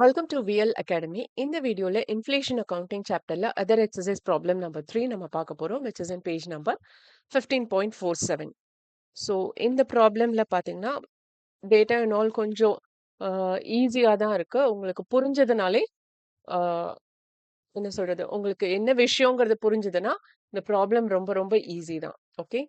Welcome to VL Academy. இந்த வீடியோல inflation accounting சாப்டர்ல அதர் எக்ஸசைஸ் ப்ராப்ளம் நம்பர் 3 நம்ம பார்க்க போறோம் which is in page number 15.47. So இந்த ப்ராப்ளம்ல பார்த்தீங்கன்னா டேட்டா அண்ட் ஆல் கொஞ்சம் ஈஸியாக தான் இருக்கு. உங்களுக்கு புரிஞ்சதுனாலே என்ன சொல்றது, உங்களுக்கு என்ன விஷயங்கிறது புரிஞ்சுதுன்னா இந்த ப்ராப்ளம் ரொம்ப ரொம்ப ஈஸி தான். ஓகே,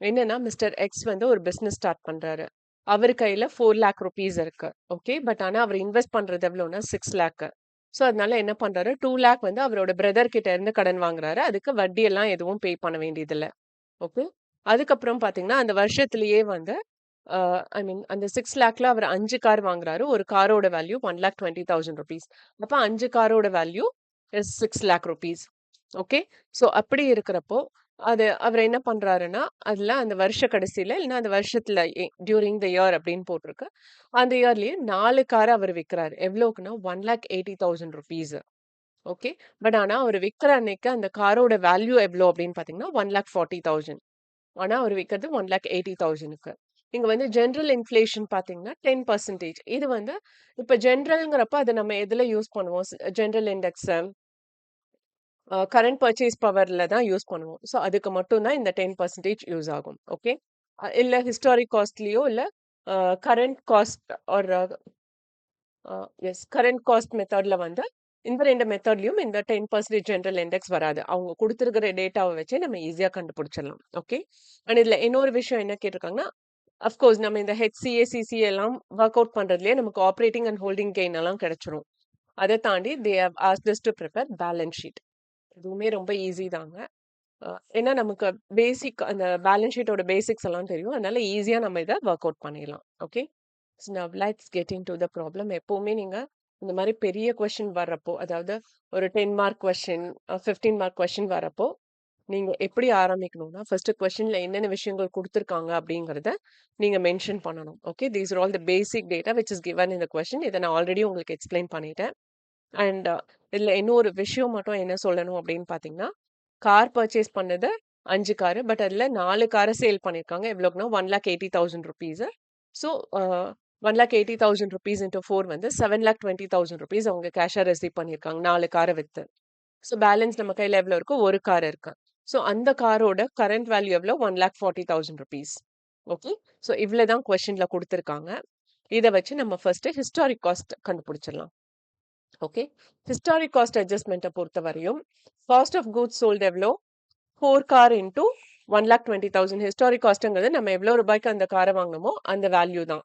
என்னன்னா மிஸ்டர் எக்ஸ் வந்து ஒரு பிஸ்னஸ் ஸ்டார்ட் பண்றாரு. அவர் கையில 4 lakh rupees இருக்கு. ஓகே, பட் ஆனா அவர் இன்வெஸ்ட் பண்றது எவ்வளோன்னா 6 lakh. ஸோ அதனால என்ன பண்றாரு, 2 lakh வந்து அவரோட பிரதர் கிட்ட இருந்து கடன் வாங்குறாரு. அதுக்கு வட்டி எல்லாம் எதுவும் பே பண்ண வேண்டியதில்ல. ஓகே, அதுக்கப்புறம் பாத்தீங்கன்னா அந்த வருஷத்திலேயே வந்து ஐ மீன் அந்த 6 lakhல அவர் 5 கார் வாங்குறாரு. ஒரு காரோட வேல்யூ 1,20,000 rupees. அப்ப 5 காரோட value is 6 lakh rupees. Okay, so அப்படி இருக்கிறப்போ அது அவர் என்ன பண்றாருன்னா அதுல அந்த வருஷ கடைசியில இல்லைன்னா அந்த வருஷத்துல டியூரிங் த இயர் அப்படின்னு போட்டிருக்கு. அந்த இயர்லயே 4 காரை அவர் விற்கிறாரு. எவ்வளோக்குன்னா 1,80,000 rupees. ஓகே, பட் ஆனா அவர் விற்கிற அன்னைக்கு அந்த காரோட வேல்யூ எவ்வளோ அப்படின்னு பாத்தீங்கன்னா 1,40,000. ஆனா அவர் விற்கிறது 1,80,000க்கு. இங்க வந்து ஜெனரல் இன்ஃப்ளேஷன் பாத்தீங்கன்னா 10%. இது வந்து இப்ப ஜெனரல்ங்கிறப்ப அதை நம்ம எதுல யூஸ் பண்ணுவோம்? ஜெனரல் இண்டெக்ஸ் கரண்ட் பர்ச்சேஸ் பவர்ல தான் யூஸ் பண்ணுவோம். ஸோ அதுக்கு மட்டும் தான் இந்த 10% யூஸ் ஆகும். ஓகே, இல்ல ஹிஸ்டாரிக் காஸ்ட்லயோ இல்ல current cost or as current cost மெத்தட்ல வந்து இந்த ரெண்டு மெத்தட்லயும் இந்த 10% ஜெனரல் இண்டெக்ஸ் வராது. அவங்க கொடுத்துருக்கிற டேட்டாவை வச்சு நம்ம ஈஸியா கண்டுபிடிச்சிடலாம். ஓகே, அண்ட் இதுல இன்னொரு விஷயம் என்ன கேட்டிருக்காங்கன்னா, அஃப்கோர்ஸ் நம்ம இந்த HCA, CCA எல்லாம் ஒர்க் அவுட் பண்றதுலயே நமக்கு ஆப்ரேட்டிங் அண்ட் ஹோல்டிங் கெயின் எல்லாம் கிடைச்சிரும். அதை தாண்டி they have asked us to prepare balance sheet. இதுவுமே ரொம்ப ஈஸி தாங்க. ஏன்னா நமக்கு பேசிக் அந்த பேலன்ஸ் ஷீட்டோட பேசிக்ஸ் எல்லாம் தெரியும். அதனால ஈஸியா நம்ம இதை ஒர்க் அவுட் பண்ணிடலாம். Okay, now let's get into the problem. எப்பவுமே நீங்க இந்த மாதிரி பெரிய கொஸ்டின் வர்றப்போ, அதாவது ஒரு 10 மார்க் கொஸ்டின் 15 மார்க் கொஸ்டின் வரப்போ நீங்க எப்படி ஆரம்பிக்கணும்னா ஃபர்ஸ்ட் கொஸ்டின்ல என்னென்ன விஷயங்கள் கொடுத்துருக்காங்க அப்படிங்கறத நீங்க மென்ஷன் பண்ணணும். Okay, these are all the basic data which is given in the question. இதை நான் ஆல்ரெடி உங்களுக்கு எக்ஸ்பிளைன் பண்ணிட்டேன். அண்ட் இதுல இன்னொரு விஷயம் மட்டும் என்ன சொல்லணும் அப்படின்னு பாத்தீங்கன்னா, கார் பர்ச்சேஸ் பண்ணது 5 காரு, பட் அதுல 4 காரை சேல் பண்ணிருக்காங்க. எவ்வளோக்குன்னா 1,80,000 rupees. ஸோ 1,80,000 rupees into 4 வந்து 7,20,000 rupees அவங்க கேஷா ரிசீவ் பண்ணிருக்காங்க 4 காரை வித்து. ஸோ பேலன்ஸ் நம்ம கையில எவ்வளவு இருக்கு, ஒரு கார் இருக்கு. ஸோ அந்த காரோட கரண்ட் வேல்யூ எவ்வளோ, 1,40,000 rupees. ஓகே, ஸோ இவ்வளவுதான் கொஸ்டின்ல கொடுத்துருக்காங்க. இதை வச்சு நம்ம ஃபர்ஸ்ட் ஹிஸ்டாரிக் காஸ்ட் கண்டுபிடிச்சிடலாம். ஓகே, ஹிஸ்டாரிக் காஸ்ட் அட்ஜஸ்ட்மெண்ட்டை பொறுத்த வரையும் காஸ்ட் ஆஃப் கூட்ஸ் சோல்ட் எவ்வளோ, 4 கார் இன்டூ 1,20,000. ஹிஸ்டாரிக் காஸ்ட்ங்கிறது நம்ம எவ்வளோ ரூபாய்க்கு அந்த காரை வாங்கினோமோ அந்த வேல்யூ தான்.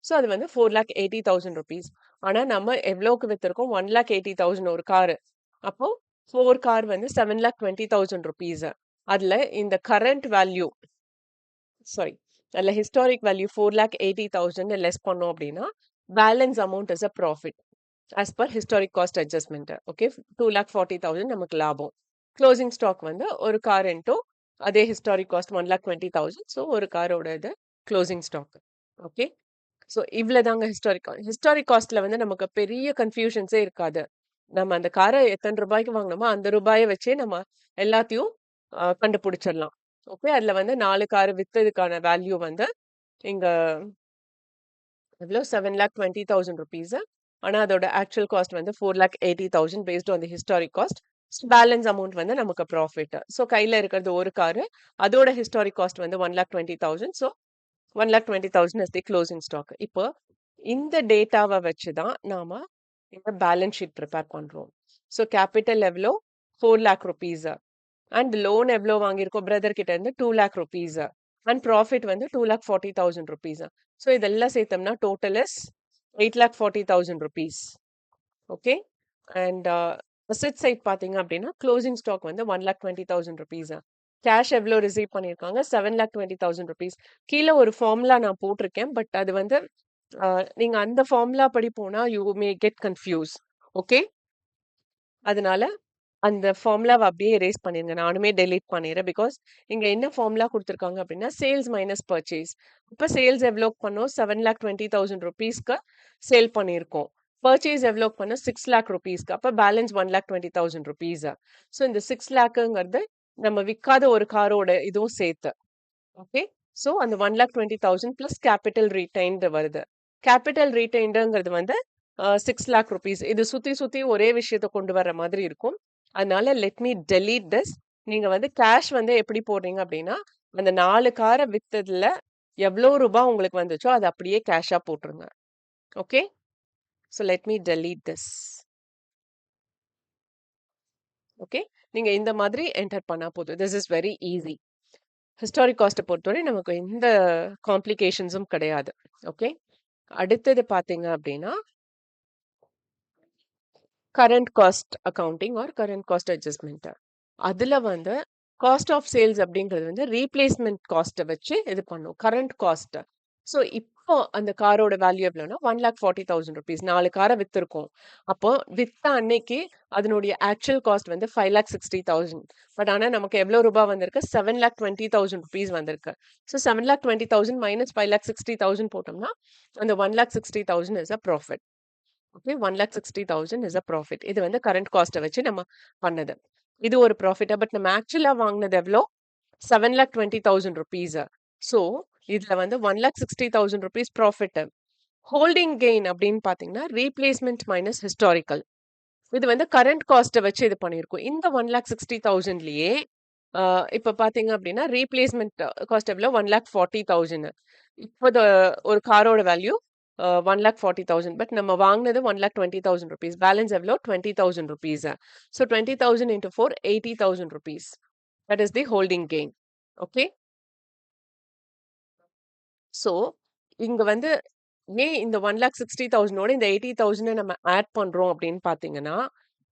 ஸோ அது வந்து 4,80,000 rupees. ஆனா நம்ம எவ்வளோக்கு வித்திருக்கோம், 1,80,000 ஒரு காரு. அப்போ 4 கார் வந்து 7,20,000 rupees. அதுல இந்த கரண்ட் வேல்யூ சாரி அதுல ஹிஸ்டாரிக் வேல்யூ 4,80,000 லெஸ் பண்ணோம் அப்படின்னா balance amount is a profit as per historic cost adjustment. Okay, 2,40,000 நமக்கு லாபம். க்ளோசிங் ஸ்டாக் வந்து ஒரு கார் இன்டோ அதே ஹிஸ்டாரிக் காஸ்ட் 1,20,000. ஸோ ஒரு காரோட இது க்ளோசிங் ஸ்டாக். ஓகே, ஸோ இவ்வளவுதாங்க ஹிஸ்டாரிக் காஸ்ட்ல வந்து நமக்கு பெரிய கன்ஃபியூஷன்ஸே இருக்காது. நம்ம அந்த காரை எத்தனை ரூபாய்க்கு வாங்கினோமோ அந்த ரூபாயை வச்சே நம்ம எல்லாத்தையும் கண்டுபிடிச்சிடலாம். ஓகே, அதுல வந்து 4 கார் வித்ததுக்கான வேல்யூ வந்து இங்க எவ்வளோ 7,20,000 rupees. ஆனா அதோட ஆக்சுவல் காஸ்ட் வந்து 4,80,000 based on the historic cost. Balance amount வந்து நமக்கு ப்ராஃபிட். ஸோ கையில இருக்கிறது ஒரு காரு, அதோட ஹிஸ்டாரிக் காஸ்ட் வந்து 1,20,000. So 1,20,000 is the closing stock. இப்போ இந்த டேட்டாவை வச்சு தான் நாம இந்த பேலன்ஸ் ஷீட் ப்ரிப்பேர் பண்றோம். ஸோ கேபிட்டல் எவ்வளோ, 4 lakh rupees. அண்ட் லோன் எவ்வளோ வாங்கியிருக்கோம் பிரதர் கிட்ட இருந்து, 2 lakh rupees. அண்ட் ப்ராஃபிட் வந்து 2,40,000 rupees. ஸோ இதெல்லாம் சேர்த்தோம்னா total is 8,40,000 rupees. Okay, and asset side பாத்தீங்க அப்படின்னா க்ளோசிங் ஸ்டாக் வந்து 1,20,000 rupees. கேஷ் எவ்வளோ ரிசீவ் பண்ணியிருக்காங்க, 7,20,000 rupees. கீழே ஒரு ஃபார்முலா நான் போட்டிருக்கேன், பட் அது வந்து நீங்க அந்த ஃபார்முலா படி போனா you may get confuse. Okay, அதனால அந்த ஃபார்முலாவை அப்படியே erase பண்ணிருங்க. நானுமே delete பண்ணிடுறேன். பிகாஸ் இங்க என்ன ஃபார்முலா கொடுத்துருக்காங்க அப்படின்னா சேல்ஸ் மைனஸ் பர்ச்சேஸ். இப்ப சேல்ஸ் எவ்வளோ பண்ணோம், 7,20,000 rupeesக்கு சேல் பண்ணியிருக்கோம். பர்ச்சேஸ் எவ்வளோ பண்ணோம், 6 lakh rupeesக்கு. அப்ப பேலன்ஸ் 1,20,000 rupees. ஸோ இந்த 6 lakhங்கிறது நம்ம விற்காத ஒரு காரோட இதுவும் சேர்த்து. ஓகே, ஸோ அந்த 1,20,000 பிளஸ் கேபிட்டல் ரீடைன்டு வருது. கேபிட்டல் ரீடைன்டுங்கிறது வந்து 6 lakh rupees. இது சுத்தி சுத்தி ஒரே விஷயத்த கொண்டு வர மாதிரி இருக்கும். அதனால லெட் மீ டெலீட் திஸ். நீங்க வந்து கேஷ் வந்து எப்படி போடுறீங்க அப்படின்னா, அந்த 4 கார வித்ததுல எவ்வளோ ரூபாய் உங்களுக்கு வந்துச்சோ அது அப்படியே கேஷா போட்டுருங்க. Okay? So let me delete this. Okay? நீங்க இந்த மாதிரி என்டர் பண்ணா போதும். This is very easy. Historic காஸ்ட்ட பொறுத்தவரை நமக்கு எந்த காம்ப்ளிகேஷன்ஸும் கிடையாது. ஓகே? அடுத்தது பார்த்தீங்க அப்படின்னா, current cost accounting or current cost adjustment. அதுல வந்து காஸ்ட் ஆஃப் சேல்ஸ் அப்படிங்கிறது வந்து ரீப்ளேஸ்மெண்ட் காஸ்ட்டை வச்சு இது பண்ணும். Current cost. ஸோ இப்போ அந்த காரோட வேல்யூ எவ்வளோன்னா 1,40,000 rupees. 4 காரை வித்திருக்கோம். அப்போ வித்த அன்னைக்கு அதனுடைய ஆக்சுவல் காஸ்ட் வந்து 5,60,000. பட் ஆனால் நமக்கு எவ்வளோ ரூபாய் வந்திருக்கு? 7,20,000 rupees வந்திருக்கு. ஸோ 7,20,000 மைனஸ் 5,60,000 போட்டோம்னா அந்த 1,60,000 is a profit. Okay, 1,60,000 is a profit. இது வந்து கரண்ட் காஸ்ட்டை வச்சு நம்ம பண்ணது. இது ஒரு ப்ராஃபிட்டா? பட் நம்ம ஆக்சுவலா வாங்கினது எவ்வளோ? 7,20,000 rupees. ஸோ இதுல வந்து 1,60,000 rupees ப்ராஃபிட். ஹோல்டிங் கெயின் அப்படின்னு பார்த்தீங்கன்னா ரீப்ளேஸ்மெண்ட் மைனஸ் ஹிஸ்டாரிக்கல். இது வந்து கரண்ட் காஸ்ட்டை வச்சு இது பண்ணியிருக்கோம். இந்த 1,60,000லயே இப்போ பார்த்தீங்க அப்படின்னா ரீப்ளேஸ்மெண்ட் காஸ்ட் எவ்வளோ? 1,40,000. இப்போ ஒரு காரோட வேல்யூ 1,40,000. பட் நம்ம வாங்கினது 1,20,000 rupees. பேலன்ஸ் எவ்வளோ? 20,000 rupees. So 20,000 into 4, 80,000 rupees. That is the holding gain. Okay? So இங்க வந்து ஏன் இந்த 1,60,000ஓட இந்த 80,000 நம்ம ஆட் பண்றோம் அப்படின்னு பார்த்தீங்கன்னா,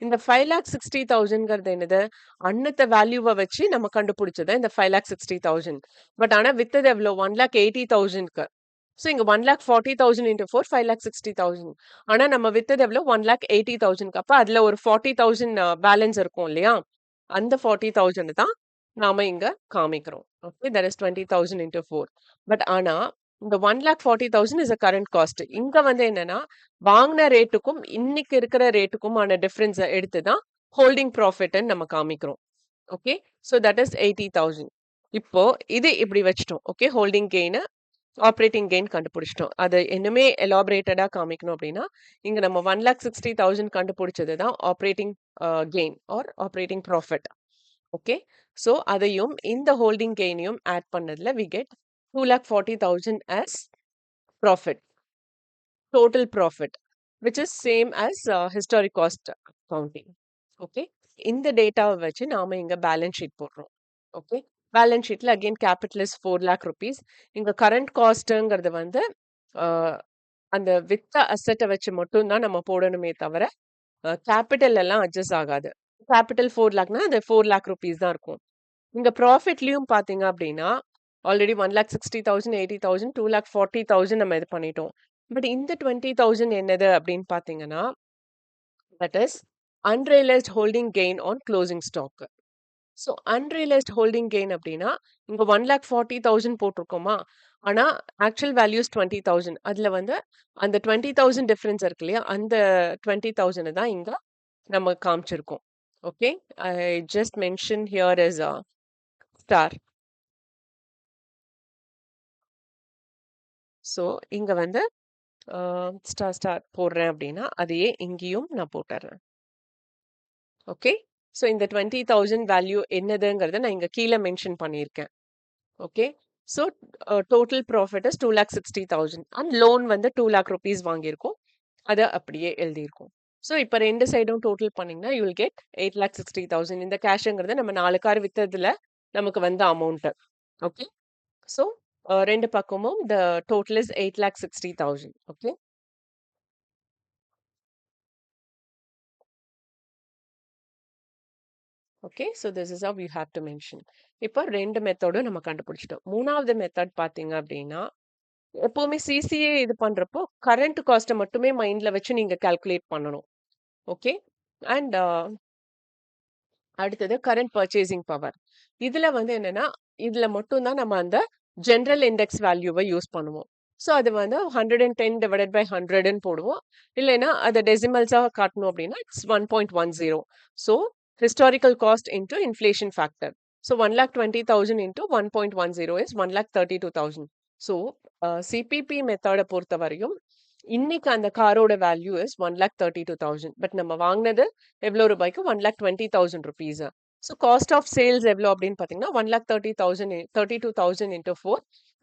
இந்த 5,60,000ங்கிறது என்னது? அன்னத்த வேல்யூவ வச்சு நம்ம கண்டுபிடிச்சது இந்த 5,60,000. பட் ஆனா வித்தது எவ்வளோ? 1,80,000க்கு. ஸோ இங்க 1,40,000 into 4, 5,60,000. ஆனா நம்ம வித்தது எவ்வளோ? 1,80,000க்கு. அப்ப அதுல ஒரு 40,000 பேலன்ஸ் இருக்கும் இல்லையா? அந்த 40,000 தான் நாம இங்க காமிக்கிறோம். Okay, that is 20,000 into 4. But ஆனா இந்த 1,40,000 இஸ் அ கரண்ட் காஸ்ட். இங்க வந்து என்னன்னா வாங்கின ரேட்டுக்கும் இன்னைக்கு இருக்கிற ரேட்டுக்குமான டிஃபரன்ஸ் எடுத்து தான் ஹோல்டிங் ப்ராஃபிட் நம்ம காமிக்கிறோம். Okay, so that is 80,000. இப்போ இது இப்படி வச்சிட்டோம். Okay, holding gain, operating gain கண்டுபிடிச்சிட்டோம். அது இன்னுமே எலாபரேட்டடா காமிக்கணும் அப்படின்னா இங்க நம்ம 1,60,000 கண்டுபிடிச்சது தான் operating gain R operating profit. Okay, so அதையும் இந்த ஹோல்டிங் கெயினையும் ஆட் பண்ணதுல we get 2,40,000 as profit, total profit, which is same as historic cost accounting. Okay, இந்த டேட்டாவை வச்சு நாம இங்க பேலன்ஸ் ஷீட் போடுறோம். ஓகே, பேலன்ஸ் ஷீட்ல again capital is 4 lakh rupees. இங்க கரண்ட் காஸ்ட்ங்கிறது வந்து அந்த வித்த அசெட்டை வச்சு மட்டும் தான் நம்ம போடணுமே தவிர கேபிட்டல் எல்லாம் அட்ஜஸ்ட் ஆகாது. கேபிட்டல் 4 lakhனா அது 4 lakh rupees தான் இருக்கும். இங்க ப்ராஃபிட்லயும் பாத்தீங்க அப்படின்னா ஆல்ரெடி 1,60,000, 80,000, 2,40,000 நம்ம இது பண்ணிட்டோம். பட் இந்த 20,000 என்னது அப்படின்னு பாத்தீங்கன்னா that is unrealised holding gain on closing stock. So unrealised holding gain அப்படின்னா இங்க 1,40,000 போட்டிருக்கோமா? ஆனா ஆக்சுவல் வேல்யூஸ் 20,000. அதுல வந்து அந்த 20,000 டிஃபரன்ஸ் இருக்கு இல்லையா? அந்த 20,000 தான் இங்க நம்ம காமிச்சிருக்கோம். Okay, I just mention here is star. So இங்க வந்து ஸ்டார் ஸ்டார் போடுறேன் அப்படின்னா அதையே இங்கேயும் நான் போட்டுறேன். ஓகே, ஸோ இந்த 20,000 வேல்யூ என்னதுங்கிறத நான் இங்க கீழே மென்ஷன் பண்ணியிருக்கேன். Okay, so total profit is 2,60,000 and loan வந்து 2 lakh rupees வாங்கியிருக்கோம். அதை அப்படியே எழுதியிருக்கோம். ஸோ இப்போ ரெண்டு சைடும் டோட்டல் பண்ணீங்கன்னா யூ வில் கெட் 8,60,000. இந்த கேஷுங்கிறது நம்ம 4 கார் வித்ததுல நமக்கு வந்த அமௌண்ட். ஓகே, ஸோ ரெண்டு பக்கமும் the total is 8,60,000. Okay, okay, so this is how you have to mention. இப்போ ரெண்டு மெத்தடும் நம்ம கண்டுபிடிச்சிட்டோம். மூணாவது மெத்தட் பார்த்தீங்க அப்படின்னா எப்பவுமே சிசிஏ இது பண்றப்போ கரண்ட் காஸ்ட்டை மட்டுமே மைண்ட்ல வச்சு நீங்க கால்குலேட் பண்ணணும். ஓகே, அண்ட் அடுத்தது கரண்ட் பர்ச்சேசிங் பவர். இதுல வந்து என்னன்னா இதுல மட்டும் தான் நம்ம அந்த ஜெனரல் இண்டெக்ஸ் வேல்யூவை யூஸ் பண்ணுவோம். ஸோ அது வந்து 110 டிவைடட் பை 100ன்னு போடுவோம். இல்லைன்னா அதை டெசிமல்ஸாக காட்டணும் அப்படின்னா it's 1.10. So historical cost into inflation factor. So 1,20,000 into 1.10 is 1,32,000. So CPP மெத்தடை பொறுத்த வரையும் இன்னைக்கு அந்த காரோட வேல்யூ இஸ் 1,32,000. பட் நம்ம வாங்கினது எவ்வளோ ரூபாய்க்கு? 1,20,000 rupees. So cost of sales எவ்வளோ அப்படின்னு பார்த்தீங்கன்னா 1,30,000 32,000 into 4,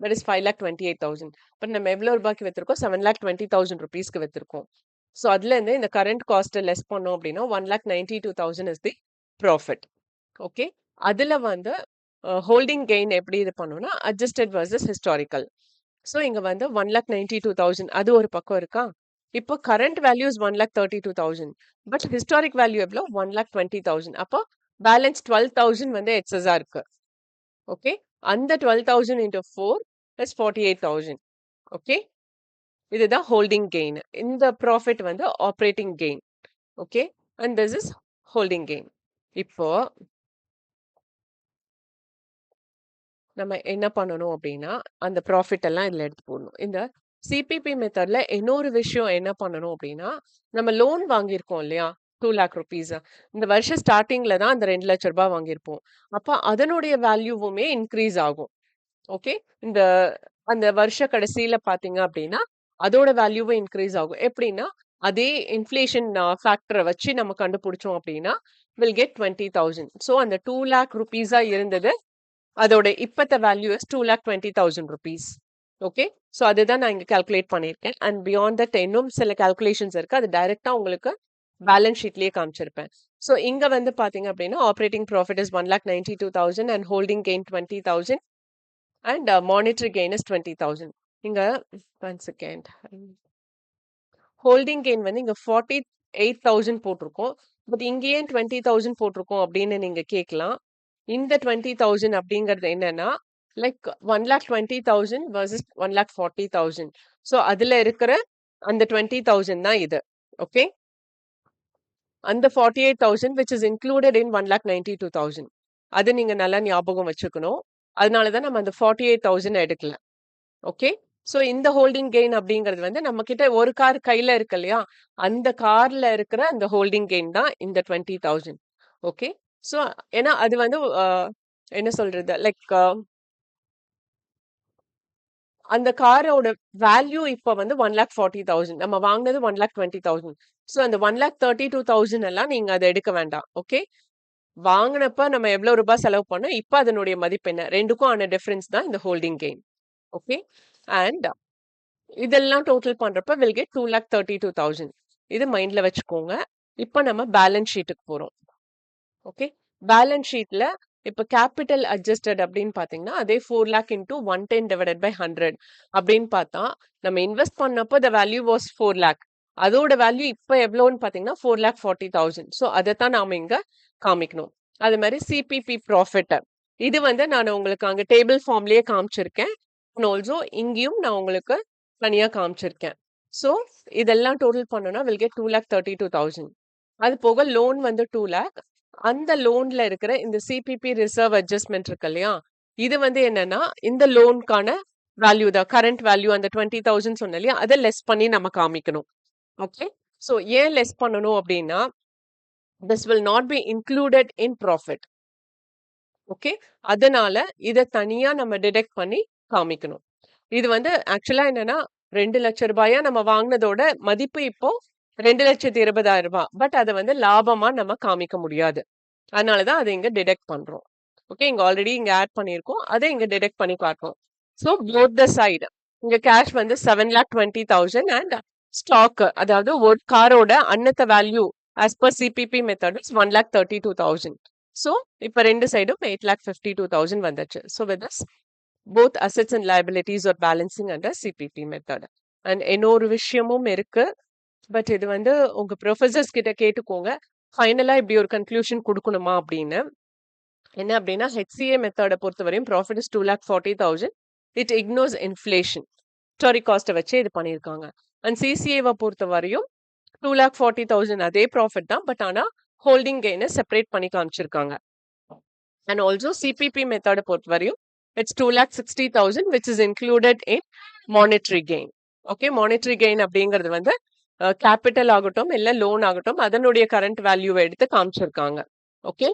தட் இஸ் 5,28,000. பட் நம்ம எவ்வளோ ரூபாய்க்கு வித்திருக்கோம்? 7,20,000 rupeesக்கு வித்திருக்கோம். ஸோ அதுலேருந்து இந்த கரண்ட் காஸ்ட்டை லெஸ் பண்ணோம் அப்படின்னா 1,92,000 இஸ் தி ப்ராஃபிட். ஓகே, அதில் வந்து ஹோல்டிங் கெயின் எப்படி இது பண்ணோம்னா அட்ஜஸ்டட் வர்சஸ் ஹிஸ்டாரிக்கல். ஸோ இங்க வந்து 1,92,000 அது ஒரு பக்கம் இருக்கா? இப்போ current value is 1,32,000. But historic value எவ்வளோ? 1,20,000. அப்போ பேலன்ஸ் 12,000 வந்து எக்ஸஸா இருக்கு. ஓகே, அந்த 12,000 into 4 இஸ் 48,000. ஓகே, இதுதான் ஹோல்டிங் கெயின். இந்த ப்ராஃபிட் வந்து operating gain. Okay, and this is holding gain. இப்போ நம்ம என்ன பண்ணணும் அப்படின்னா அந்த ப்ராஃபிட் எல்லாம் இதுல எடுத்து போடணும். இந்த சிபிபி மெத்தட்ல இன்னொரு விஷயம் என்ன பண்ணணும் அப்படின்னா நம்ம லோன் வாங்கியிருக்கோம் இல்லையா 2 lakh rupees, இந்த வருஷம் ஸ்டார்டிங்ல தான் அந்த 2 லட்ச ரூபாய் வாங்கியிருப்போம். அப்ப அதனுடைய வேல்யூவுமே இன்க்ரீஸ் ஆகும். ஓகே, இந்த அந்த வருஷ கடைசியில பாத்தீங்க அப்படின்னா அதோட வேல்யூவும் இன்க்ரீஸ் ஆகும். எப்படின்னா அதே இன்ஃப்ளேஷன் ஃபேக்டரை வச்சு நம்ம கண்டுபிடிச்சோம் அப்படின்னா வில் கெட் 20,000. ஸோ அந்த 2 lakh rupees இருந்தது அதோட இப்பத்த value is 2,20,000 rupees. Okay, so அதுதான் நான் இங்க கால்குலேட் பண்ணியிருக்கேன். அண்ட் பியாண்ட் தட் இன்னும் சில கால்குலேஷன்ஸ் இருக்கு, அது டைரக்டா உங்களுக்கு பேலன்ஸ் ஷீட்லயே காமிச்சிருப்பேன். ஸோ இங்க வந்து பாத்தீங்க அப்படின்னா operating profit is 1,92,000 and holding gain 20,000 and monetary gain is 20,000. இங்க 1 செகண்ட், ஹோல்டிங் கெயின் வந்து இங்க 48,000 போட்டிருக்கோம். பட் இங்க ஏன் 20,000 போட்டிருக்கோம் அப்படின்னு நீங்க கேட்கலாம். இந்த 20,000 அப்படிங்கிறது என்னன்னா லைக் 1,20,000 வர்சஸ் 1,40,000. ஸோ அதுல இருக்கிற அந்த 20,000 தான் இது. ஓகே, அந்த 48,000 which is included in 1,92,000. அது நீங்க நல்லா ஞாபகம் வச்சுக்கணும். அதனாலதான் நம்ம அந்த 48,000 எடுக்கல. ஓகே, ஸோ இந்த ஹோல்டிங் கெயின் அப்படிங்கிறது வந்து நம்ம கிட்ட ஒரு கார் கையில இருக்கு இல்லையா, அந்த கார்ல இருக்கிற அந்த ஹோல்டிங் கெயின் தான் இந்த 20,000. ஓகே, ஸோ ஏன்னா அது வந்து என்ன சொல்றது லைக் அந்த காரோட வேல்யூ இப்ப வந்து 1,40,000, நம்ம வாங்கினது 1,20,000. ஸோ அந்த 1,32,000 எல்லாம் நீங்க அதை எடுக்க வேண்டாம். ஓகே, வாங்கினப்ப நம்ம எவ்வளவு ரூபாய் செலவு பண்ணோம், இப்ப அதனுடைய மதிப்பு என்ன, ரெண்டுக்கும் ஆன டிஃபரன்ஸ் தான் இந்த ஹோல்டிங் கெயின். ஓகே, அண்ட் இதெல்லாம் டோட்டல் பண்றப்ப வில் கெட் 2,32,000. இது மைண்ட்ல வச்சுக்கோங்க. இப்ப நம்ம பேலன்ஸ் ஷீட்டுக்கு போறோம். ஓகே, பேலன்ஸ் ஷீட்ல இப்ப கேபிட்டல் அட்ஜஸ்டட் அப்படின்னு பாத்தீங்கன்னா அதே 4 lakh into 110 divided by 100 அப்படின்னு பார்த்தா நம்ம இன்வெஸ்ட் பண்ணப்போ the value was 4 lakh. அதோட வேல்யூ இப்ப எவ்வளோன்னு பாத்தீங்கன்னா 4,40,000. ஸோ அதைத்தான் நாம இங்க காமிக்கணும். அது மாதிரி சிபிபி ப்ராஃபிட் இது வந்து நான் உங்களுக்கு அங்க டேபிள் ஃபார்ம்லயே காமிச்சிருக்கேன். ஆல்சோ இங்கேயும் நான் உங்களுக்கு தனியா காமிச்சிருக்கேன். ஸோ இதெல்லாம் டோட்டல் பண்ணோம்னா வில் கெட் 2,32,000. அது போக லோன் வந்து 2 lakh. அந்த லோன்ல இருக்கிற இந்த சிபிபி ரிசர்வ் அட்ஜஸ்ட்மெண்ட் இருக்கு இல்லையா, இது வந்து என்னன்னா இந்த லோனுக்கான வேல்யூ தான், கரண்ட் வேல்யூ அந்த 20,000 சொன்ன இல்லையா, அதை லெஸ் பண்ணி நம்ம காமிக்கணும். ஓகே, ஸோ ஏன் லெஸ் பண்ணணும் அப்படின்னா this will not be included in profit. Okay, அதனால இதை தனியா நம்ம டிடெக்ட் பண்ணி காமிக்கணும். இது வந்து ஆக்சுவலா என்னன்னா 2 லட்சம் ரூபாயா நம்ம வாங்கினதோட மதிப்பு இப்போ 2,20,000 ரூபாய். பட் அதை வந்து லாபமா நம்ம காமிக்க முடியாது. அதனாலதான் அதை இங்க டிடெக்ட் பண்றோம். ஓகே, இங்க ஆல்ரெடி இங்க ஆட் பண்ணிருக்கோம், அதை இங்க டிடெக்ட் பண்ணி பார்ப்போம். ஸோ போத் த சைடு இங்க கேஷ் வந்து 7,20,000 அண்ட் ஸ்டாக், அதாவது ஒரு காரோட அன்னத்த value as per CPP method 1,32,000. So இப்ப ரெண்டு சைடும் 8,52,000 வந்துச்சு. So with this both assets and liabilities are balancing under CPP method. And இன்னொரு விஷயமும் இருக்கு, பட் இது வந்து உங்க ப்ரொஃபசர்ஸ் கிட்ட கேட்டுக்கோங்க, ஃபைனலா இப்படி ஒரு கன்க்ளூஷன் கொடுக்கணுமா அப்படின்னு. என்ன அப்படின்னா HCA மெத்தடை பொறுத்தவரையும் profit is 2,40,000. It ignores inflation, historic காஸ்ட்டை வச்சு இது பண்ணியிருக்காங்க. அண்ட் சிசிஏவை பொறுத்தவரையும் 2,40,000 அதே ப்ராஃபிட் தான், பட் ஆனா ஹோல்டிங் கெயினை செப்பரேட் பண்ணி காமிச்சிருக்காங்க. அண்ட் ஆல்சோ சிபிபி மெத்தடை பொறுத்தவரையும் it's 2,60,000 which is included in monetary gain. Okay, monetary gain அப்படிங்கிறது வந்து கேபிட்டல் ஆகட்டும் இல்ல லோன் ஆகட்டும் அதனுடைய கரண்ட் வேல்யூவை எடுத்து காமிச்சிருக்காங்க. Okay,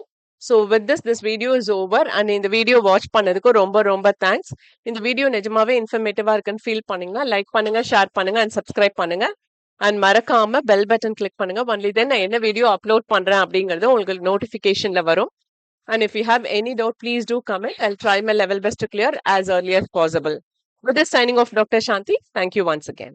so with this video is over. And இந்த வீடியோ வாட்ச் பண்ணதுக்கு ரொம்ப ரொம்ப தேங்க்ஸ். இந்த வீடியோ நிஜமாவே இன்ஃபர்மேட்டிவா இருக்குன்னு ஃபீல் பண்ணீங்கன்னா லைக் பண்ணுங்க, ஷேர் பண்ணுங்க அண்ட் சப்ஸ்கிரைப் பண்ணுங்க. அண்ட் மறக்காம பெல் பட்டன் கிளிக் பண்ணுங்க. ஒன்லி தென் நான் என்ன வீடியோ அப்லோட் பண்றேன் அப்படிங்கிறது உங்களுக்கு நோட்டிஃபிகேஷன்ல வரும். And if you have any doubt, please do comment. I'll try my level best to clear as early as possible. With this signing off, Dr. Shanti, thank you once again.